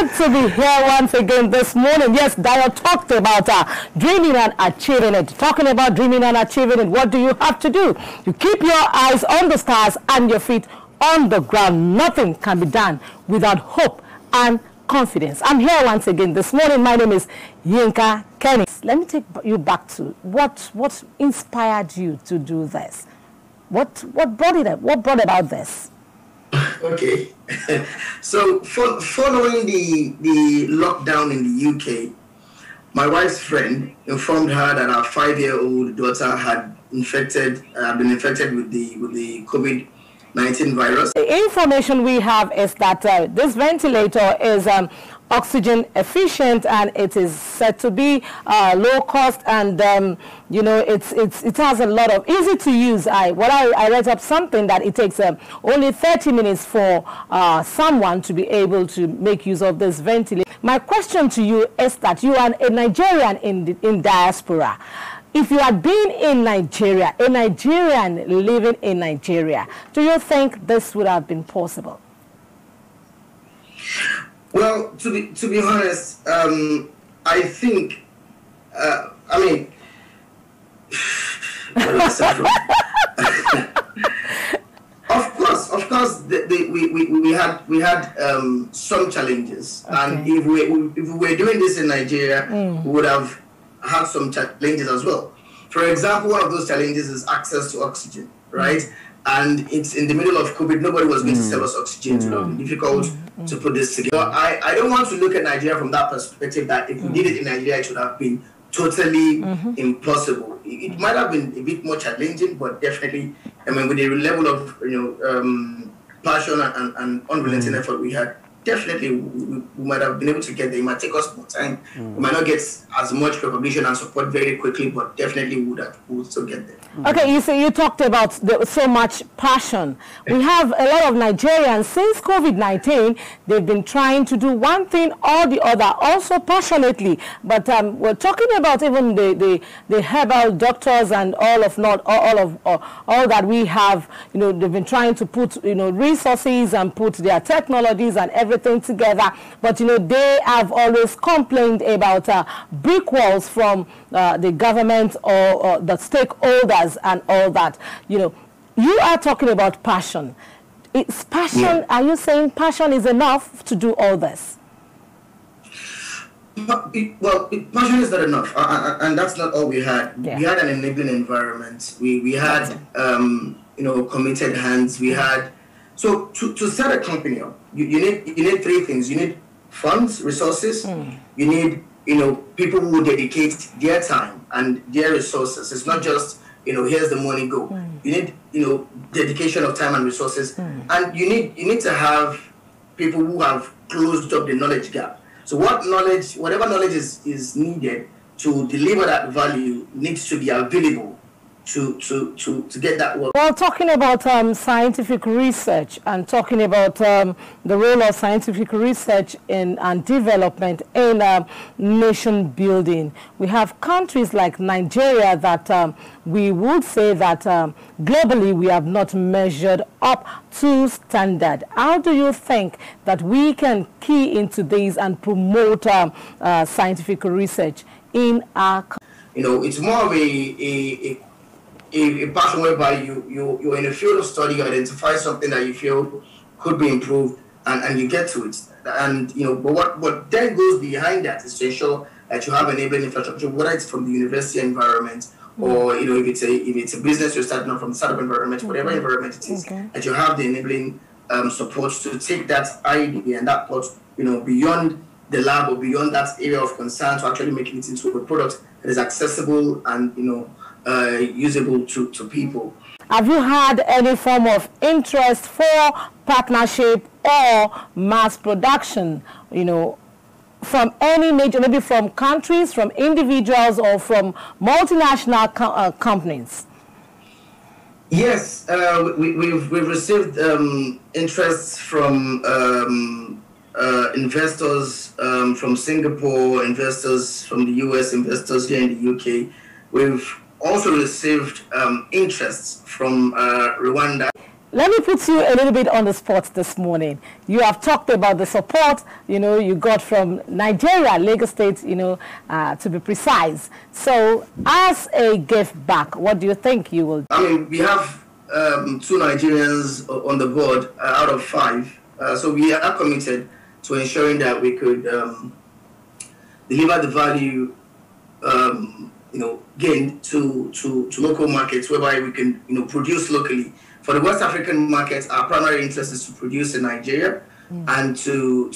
Good to be here once again this morning. Yes, Dio talked about dreaming and achieving it. Talking about dreaming and achieving it, what do you have to do? You keep your eyes on the stars and your feet on the ground. Nothing can be done without hope and confidence. I'm here once again this morning. My name is Yinka Kenny. Let me take you back to what inspired you to do this. What brought it up? What brought about this? Okay, so following the lockdown in the UK, my wife's friend informed her that our 5-year-old daughter had been infected with the COVID-19 virus. The information we have is that this ventilator is oxygen efficient, and it is said to be low cost, and you know, it has a lot of easy to use. I read up something that it takes only 30 minutes for someone to be able to make use of this ventilator. My question to you is that you are a Nigerian in diaspora. If you had been in Nigeria, a Nigerian living in Nigeria, do you think this would have been possible? Well, to be honest, I think, I mean, of course, we had some challenges, okay. And if we were doing this in Nigeria, we would have had some challenges as well. For example, one of those challenges is access to oxygen, right? And it's in the middle of COVID, nobody was going to sell us oxygen. It would have been difficult to put this together. I don't want to look at Nigeria from that perspective, that if we did it in Nigeria, it should have been totally impossible. It might have been a bit more challenging, but definitely, I mean, with the level of passion and unrelenting effort we had, definitely we might have been able to get there. It might take us more time. We might not get as much recognition and support very quickly, but definitely we would still get there. Okay, you talked about so much passion. We have a lot of Nigerians since COVID-19. They've been trying to do one thing or the other, also passionately. But we're talking about even the herbal doctors and all that we have. You know, they've been trying to put resources and put their technologies and everything together. But they have always complained about brick walls from the government or the stakeholders and all that. You are talking about passion. It's passion. Yeah. Are you saying passion is enough to do all this? Passion is not enough, and that's not all we had. Yeah. We had an enabling environment. We had committed hands. We had to set a company up. You need three things. You need funds, resources. You need people who will dedicate their time and their resources. It's not just here's the money, go. You need dedication of time and resources, and you need to have people who have closed up the knowledge gap. So whatever knowledge is needed to deliver that value needs to be available to get that work. Well, talking about scientific research and talking about the role of scientific research and development in nation building, we have countries like Nigeria that we would say that globally we have not measured up to standard. How do you think that we can key into these and promote scientific research in our country? It's more of a passion whereby you're in a field of study, you identify something that you feel could be improved, and you get to it. And but what then goes behind that is to ensure that you have enabling infrastructure, whether it's from the university environment or if it's a business you're starting off from the startup environment, whatever environment it is, that you have the enabling support to take that idea and that thought beyond the lab or beyond that area of concern to actually making it into a product that is accessible and usable to people. Have you had any form of interest for partnership or mass production, from any major, maybe from countries, from individuals, or from multinational companies? Yes, we've received interest from investors from Singapore, investors from the US, investors here in the UK. We've also received interests from Rwanda. let me put you a little bit on the spot this morning. You have talked about the support, you got from Nigeria, Lagos State, to be precise. So, as a gift back, what do you think you will do? I mean, we have 2 Nigerians on the board out of 5. So we are committed to ensuring that we could deliver the value, gain to local markets, whereby we can, produce locally. For the West African markets, our primary interest is to produce in Nigeria, and to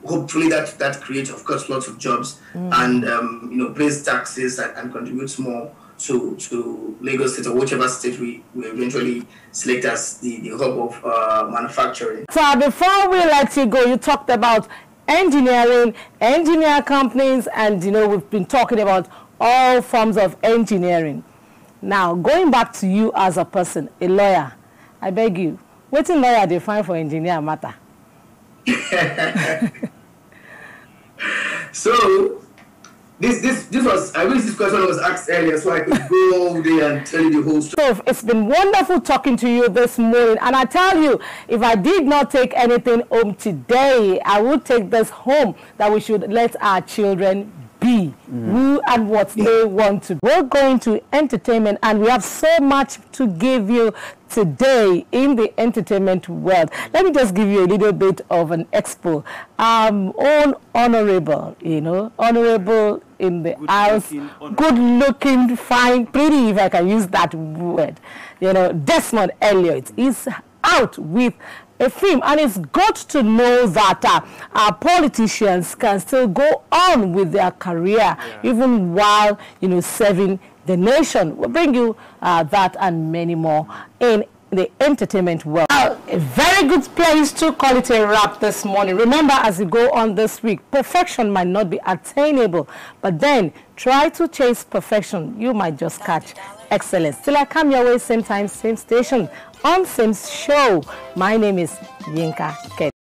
hopefully that creates, of course, lots of jobs, and pays taxes and contributes more to Lagos State or whichever state we eventually select as the hub of manufacturing. So before we let you go, you talked about engineering, engineer companies, and we've been talking about all forms of engineering. Now, going back to you as a person, a lawyer, I beg you, what lawyer they find for engineer matter? So, this was, I wish this question was asked earlier so I could go all day and tell you the whole story. So, it's been wonderful talking to you this morning. And I tell you, if I did not take anything home today, I would take this home, that we should let our children be who and what they want to be. We're going to entertainment, and we have so much to give you today in the entertainment world. Let me just give you a little bit of an expo. Own honorable, honorable in the house, good looking, fine, pretty, if I can use that word. Desmond Elliott is out with a film, and it's good to know that our politicians can still go on with their career even while serving the nation. We'll bring you that and many more in the entertainment world. A very good place to call it a wrap this morning. Remember, as you go on this week, perfection might not be attainable, but then try to chase perfection. You might just catch excellence. Till I come your way, same time, same station, on same show. My name is Yinka Ked.